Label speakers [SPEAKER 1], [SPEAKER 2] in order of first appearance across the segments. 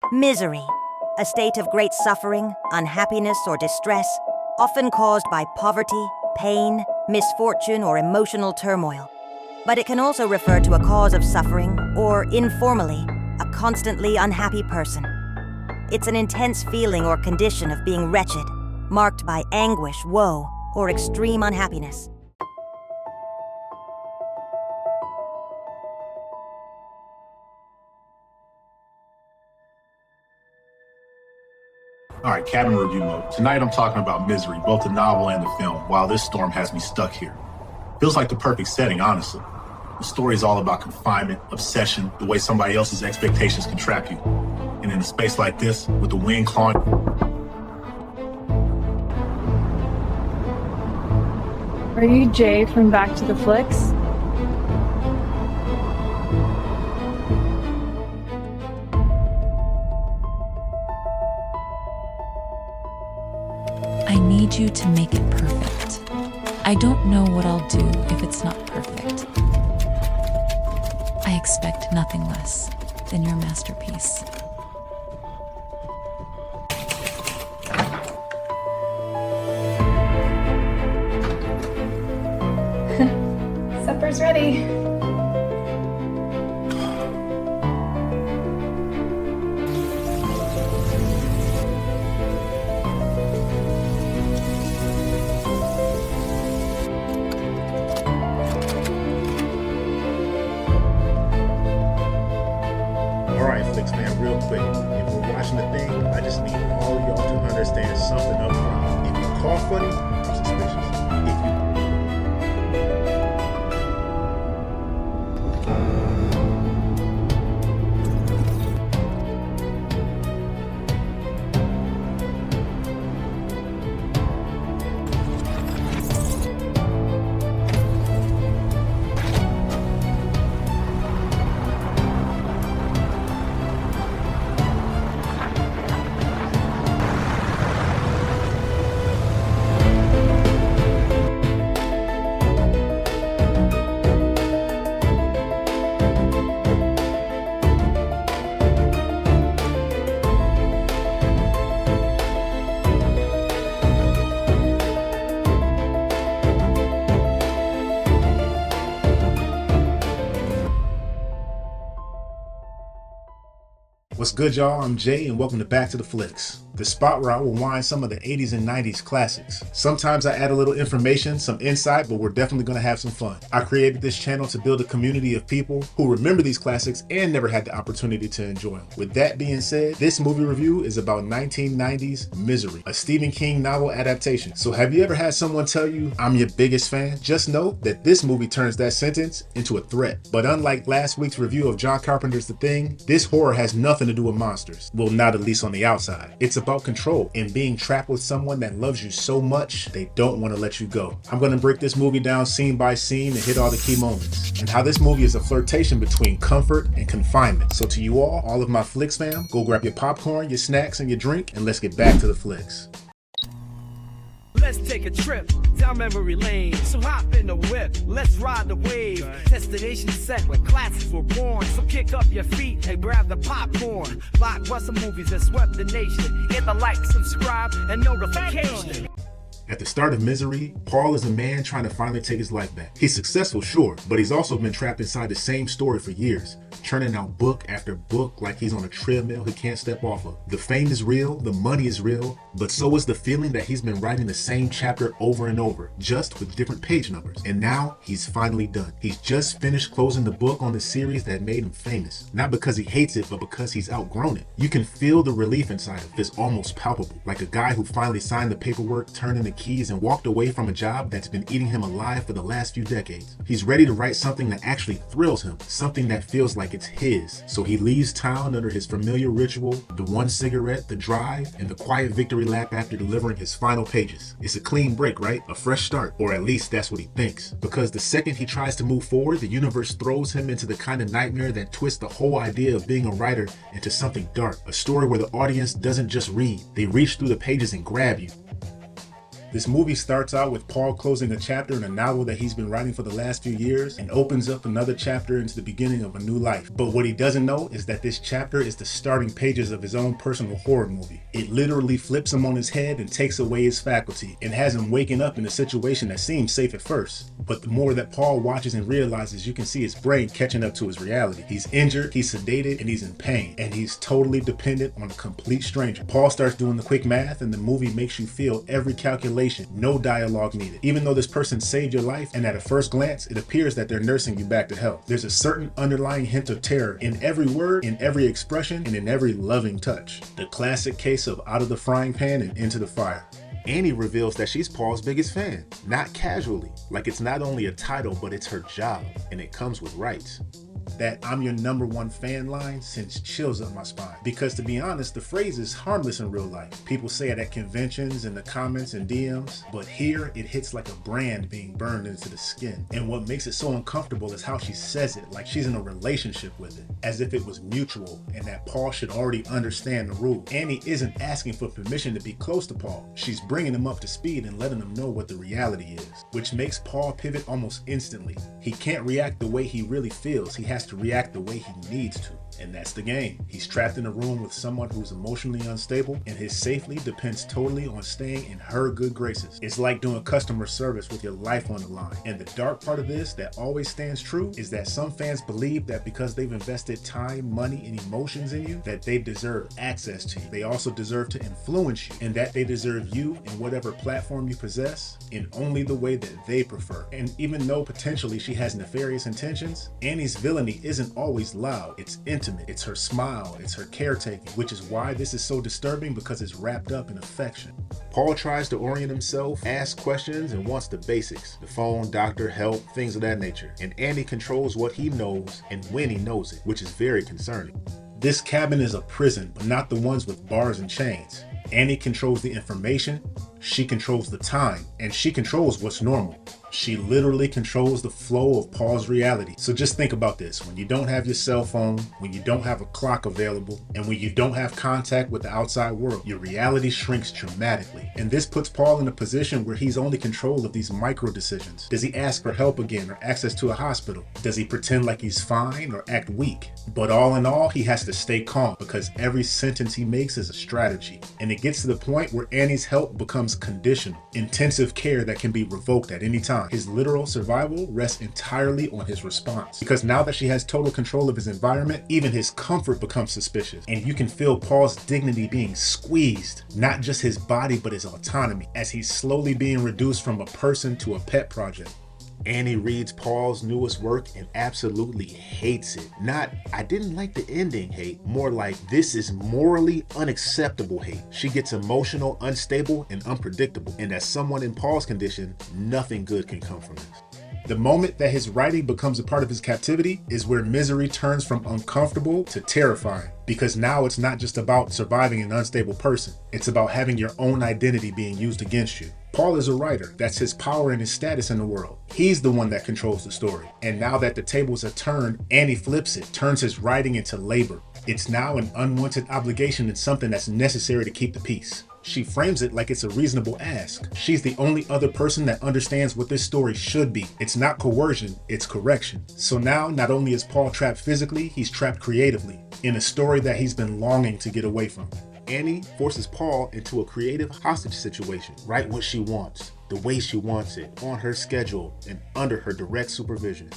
[SPEAKER 1] Misery, a state of great suffering, unhappiness, or distress, often caused by poverty, pain, misfortune, or emotional turmoil. But it can also refer to a cause of suffering, or informally, a constantly unhappy person. It's an intense feeling or condition of being wretched, marked by anguish, woe, or extreme unhappiness.
[SPEAKER 2] All right, cabin review mode. Tonight I'm talking about Misery, both the novel and the film. Wow, this storm has me stuck here. Feels like the perfect setting, honestly. The story is all about confinement, obsession, the way somebody else's expectations can trap you. And in a space like this, with the wind clawing...
[SPEAKER 3] Are you Jay from Back to the Flix?
[SPEAKER 4] I need you to make it perfect. I don't know what I'll do if it's not perfect. I expect nothing less than your masterpiece.
[SPEAKER 3] Supper's ready.
[SPEAKER 2] Alright, Flix Fam, real quick. If we're watching the thing, I just need all of y'all to understand something up front. If you call funny, I'm suspicious. If you What's good, y'all? I'm Jay, and welcome to Back to the Flix, the spot where I will wind some of the 80s and 90s classics. Sometimes I add a little information, some insight, but we're definitely going to have some fun. I created this channel to build a community of people who remember these classics and never had the opportunity to enjoy them. With that being said, this movie review is about 1990's Misery, a Stephen King novel adaptation. So have you ever had someone tell you, "I'm your biggest fan"? Just know that this movie turns that sentence into a threat. But unlike last week's review of John Carpenter's The Thing, this horror has nothing to do with monsters. Well, not at least on the outside. It's about control and being trapped with someone that loves you so much they don't want to let you go. I'm going to break this movie down scene by scene and hit all the key moments, and how this movie is a flirtation between comfort and confinement. So to you all of my Flix fam, go grab your popcorn, your snacks, and your drink, and let's get back to the Flix.
[SPEAKER 5] Let's take a trip down memory lane. So hop in the whip, let's ride the wave. Destination set where classics were born. So kick up your feet and grab the popcorn. Blockbuster movies that swept the nation. Hit the like, subscribe, and notification.
[SPEAKER 2] At the start of Misery, Paul is a man trying to finally take his life back. He's successful, sure, but he's also been trapped inside the same story for years, churning out book after book like he's on a treadmill he can't step off of. The fame is real, the money is real, but so is the feeling that he's been writing the same chapter over and over, just with different page numbers. And now he's finally done. He's just finished closing the book on the series that made him famous. Not because he hates it, but because he's outgrown it. You can feel the relief inside of this, almost palpable, like a guy who finally signed the paperwork, turned in the keys, and walked away from a job that's been eating him alive for the last few decades. He's ready to write something that actually thrills him, something that feels like it's his. So he leaves town under his familiar ritual, the one cigarette, the drive, and the quiet victory lap after delivering his final pages. It's a clean break, right? A fresh start, or at least that's what he thinks. Because the second he tries to move forward, the universe throws him into the kind of nightmare that twists the whole idea of being a writer into something dark. A story where the audience doesn't just read, they reach through the pages and grab you. This movie starts out with Paul closing a chapter in a novel that he's been writing for the last few years and opens up another chapter into the beginning of a new life. But what he doesn't know is that this chapter is the starting pages of his own personal horror movie. It literally flips him on his head and takes away his faculty and has him waking up in a situation that seems safe at first. But the more that Paul watches and realizes, you can see his brain catching up to his reality. He's injured, he's sedated, and he's in pain. And he's totally dependent on a complete stranger. Paul starts doing the quick math and the movie makes you feel every calculation, no dialogue needed. Even though this person saved your life and at a first glance, it appears that they're nursing you back to health. There's a certain underlying hint of terror in every word, in every expression, and in every loving touch. The classic case of out of the frying pan and into the fire. Annie reveals that she's Paul's biggest fan, not casually, like it's not only a title, but it's her job, and it comes with rights. That "I'm your #1 fan" line sends chills up my spine. Because to be honest, the phrase is harmless in real life. People say it at conventions, in the comments and DMs, but here it hits like a brand being burned into the skin. And what makes it so uncomfortable is how she says it, like she's in a relationship with it, as if it was mutual and that Paul should already understand the rule. Annie isn't asking for permission to be close to Paul. She's bringing him up to speed and letting him know what the reality is, which makes Paul pivot almost instantly. He can't react the way he really feels. He has to react the way he needs to. And that's the game. He's trapped in a room with someone who's emotionally unstable, and his safety depends totally on staying in her good graces. It's like doing customer service with your life on the line. And the dark part of this that always stands true is that some fans believe that because they've invested time, money, and emotions in you, that they deserve access to you. They also deserve to influence you, and that they deserve you in whatever platform you possess in only the way that they prefer. And even though potentially she has nefarious intentions, Annie's villainy isn't always loud. It's intimate. It's her smile, it's her caretaking, which is why this is so disturbing, because it's wrapped up in affection. Paul tries to orient himself, asks questions, and wants the basics: the phone, doctor, help, things of that nature. And Annie controls what he knows and when he knows it, which is very concerning. This cabin is a prison, but not the ones with bars and chains. Annie controls the information, she controls the time, and she controls what's normal. She literally controls the flow of Paul's reality. So just think about this. When you don't have your cell phone, when you don't have a clock available, and when you don't have contact with the outside world, your reality shrinks dramatically. And this puts Paul in a position where he's only control of these micro decisions. Does he ask for help again or access to a hospital? Does he pretend like he's fine or act weak? But all in all, he has to stay calm because every sentence he makes is a strategy. And it gets to the point where Annie's help becomes conditional, intensive care that can be revoked at any time. His literal survival rests entirely on his response. Because now that she has total control of his environment, even his comfort becomes suspicious. And you can feel Paul's dignity being squeezed, not just his body, but his autonomy, as he's slowly being reduced from a person to a pet project. Annie reads Paul's newest work and absolutely hates it. Not, "I didn't like the ending" hate, more like, "This is morally unacceptable" hate. She gets emotional, unstable, and unpredictable. And as someone in Paul's condition, nothing good can come from this. The moment that his writing becomes a part of his captivity is where misery turns from uncomfortable to terrifying. Because now it's not just about surviving an unstable person. It's about having your own identity being used against you. Paul is a writer. That's his power and his status in the world. He's the one that controls the story. And now that the tables are turned, Annie flips it, turns his writing into labor. It's now an unwanted obligation and something that's necessary to keep the peace. She frames it like it's a reasonable ask. She's the only other person that understands what this story should be. It's not coercion, it's correction. So now, not only is Paul trapped physically, he's trapped creatively, in a story that he's been longing to get away from. Annie forces Paul into a creative hostage situation. Write what she wants, the way she wants it, on her schedule, and under her direct supervision.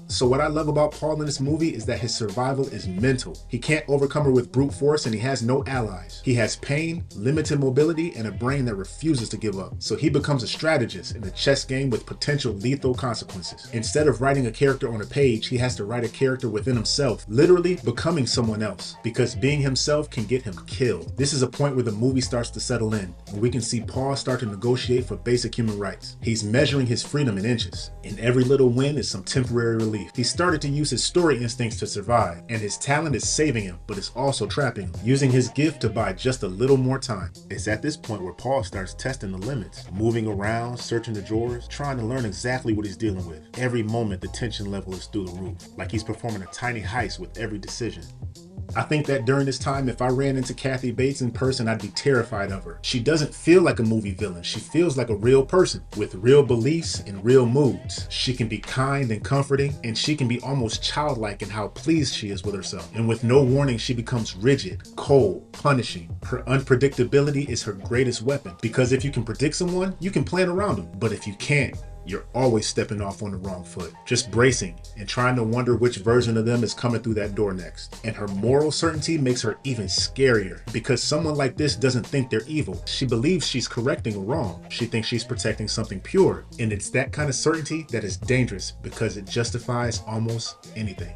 [SPEAKER 2] So what I love about Paul in this movie is that his survival is mental. He can't overcome her with brute force, and he has no allies. He has pain, limited mobility, and a brain that refuses to give up. So he becomes a strategist in a chess game with potential lethal consequences. Instead of writing a character on a page, he has to write a character within himself, literally becoming someone else, because being himself can get him killed. This is a point where the movie starts to settle in, and we can see Paul start to negotiate for basic human rights. He's measuring his freedom in inches, and every little win is some temporary relief. He started to use his story instincts to survive, and his talent is saving him, but it's also trapping him, using his gift to buy just a little more time. It's at this point where Paul starts testing the limits, moving around, searching the drawers, trying to learn exactly what he's dealing with. Every moment the tension level is through the roof, like he's performing a tiny heist with every decision. I think that during this time, if I ran into Kathy Bates in person, I'd be terrified of her. She doesn't feel like a movie villain. She feels like a real person with real beliefs and real moods. She can be kind and comforting, and she can be almost childlike in how pleased she is with herself. And with no warning, she becomes rigid, cold, punishing. Her unpredictability is her greatest weapon, because if you can predict someone, you can plan around them. But if you can't, you're always stepping off on the wrong foot, just bracing and trying to wonder which version of them is coming through that door next. And her moral certainty makes her even scarier, because someone like this doesn't think they're evil. She believes she's correcting a wrong. She thinks she's protecting something pure. And it's that kind of certainty that is dangerous, because it justifies almost anything.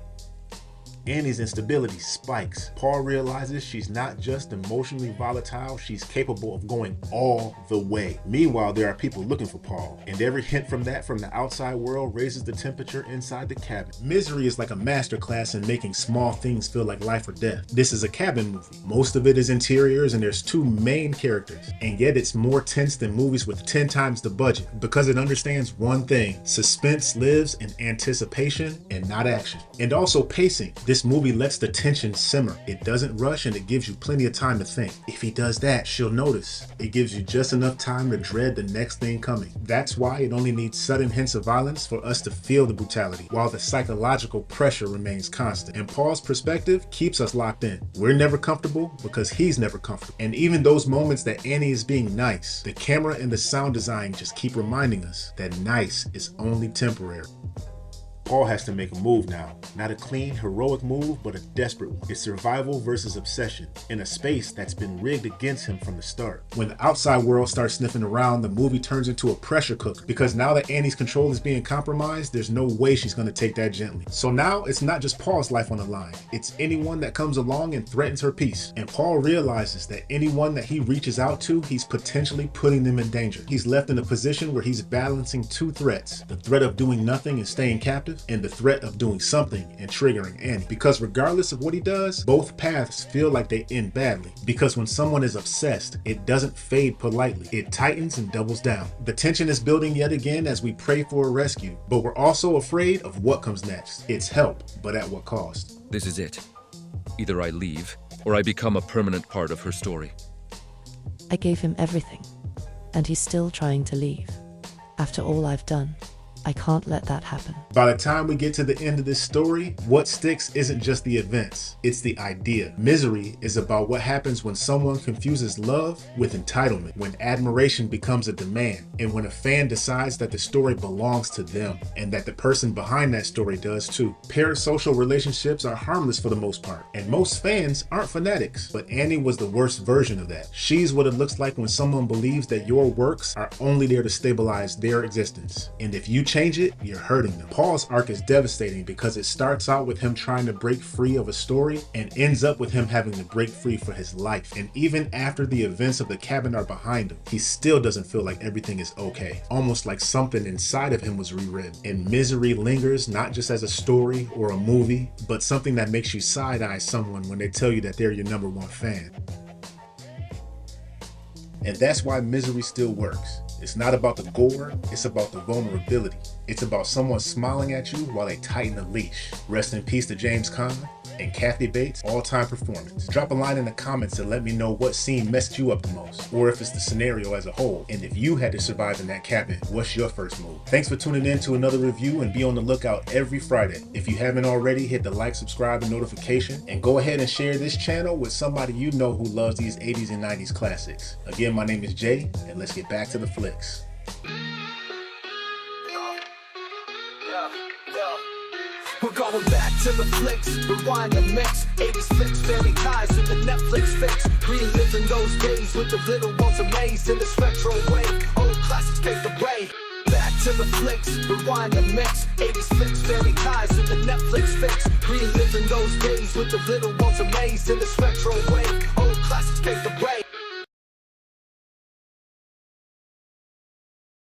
[SPEAKER 2] Annie's instability spikes. Paul realizes she's not just emotionally volatile, she's capable of going all the way. Meanwhile, there are people looking for Paul, and every hint from that from the outside world raises the temperature inside the cabin. Misery is like a masterclass in making small things feel like life or death. This is a cabin movie. Most of it is interiors, and there's two main characters, and yet it's more tense than movies with 10 times the budget, because it understands one thing: suspense lives in anticipation and not action. And also pacing. This movie lets the tension simmer. It doesn't rush, and it gives you plenty of time to think. If he does that, she'll notice. It gives you just enough time to dread the next thing coming. That's why it only needs sudden hints of violence for us to feel the brutality, while the psychological pressure remains constant. And Paul's perspective keeps us locked in. We're never comfortable because he's never comfortable. And even those moments that Annie is being nice, the camera and the sound design just keep reminding us that nice is only temporary. Paul has to make a move now. Not a clean, heroic move, but a desperate one. It's survival versus obsession in a space that's been rigged against him from the start. When the outside world starts sniffing around, the movie turns into a pressure cooker, because now that Annie's control is being compromised, there's no way she's going to take that gently. So now it's not just Paul's life on the line. It's anyone that comes along and threatens her peace. And Paul realizes that anyone that he reaches out to, he's potentially putting them in danger. He's left in a position where he's balancing two threats: the threat of doing nothing and staying captive, and the threat of doing something and triggering Annie. Because regardless of what he does, both paths feel like they end badly. Because when someone is obsessed, it doesn't fade politely. It tightens and doubles down. The tension is building yet again as we pray for a rescue, but we're also afraid of what comes next. It's help, but at what cost?
[SPEAKER 6] This is it. Either I leave, or I become a permanent part of her story.
[SPEAKER 7] I gave him everything, and he's still trying to leave. After all I've done, I can't let that happen.
[SPEAKER 2] By the time we get to the end of this story, what sticks isn't just the events, it's the idea. Misery is about what happens when someone confuses love with entitlement, when admiration becomes a demand, and when a fan decides that the story belongs to them, and that the person behind that story does too. Parasocial relationships are harmless for the most part, and most fans aren't fanatics, but Annie was the worst version of that. She's what it looks like when someone believes that your works are only there to stabilize their existence, and if you change it, you're hurting them. Paul's arc is devastating because it starts out with him trying to break free of a story and ends up with him having to break free for his life. And even after the events of the cabin are behind him, he still doesn't feel like everything is okay. Almost like something inside of him was rewritten. And Misery lingers not just as a story or a movie, but something that makes you side-eye someone when they tell you that they're your number one fan. And that's why Misery still works. It's not about the gore, it's about the vulnerability. It's about someone smiling at you while they tighten the leash. Rest in peace to James Caan and Kathy Bates' all-time performance. Drop a line in the comments and let me know what scene messed you up the most, or if it's the scenario as a whole. And if you had to survive in that cabin, what's your first move? Thanks for tuning in to another review, and be on the lookout every Friday. If you haven't already, hit the like, subscribe, and notification, and go ahead and share this channel with somebody you know who loves these 80s and 90s classics. Again, my name is Jay, and let's get back to the flicks.
[SPEAKER 5] We're going back to the flicks, rewind and mix 80s flicks, family ties to the Netflix fix. Reliving those days with the little ones amazed in this retro way. Old classics paved the way. Back to the flicks, rewind and mix 80s flicks, family ties to the Netflix fix. Reliving those days with the little ones amazed in this retro way.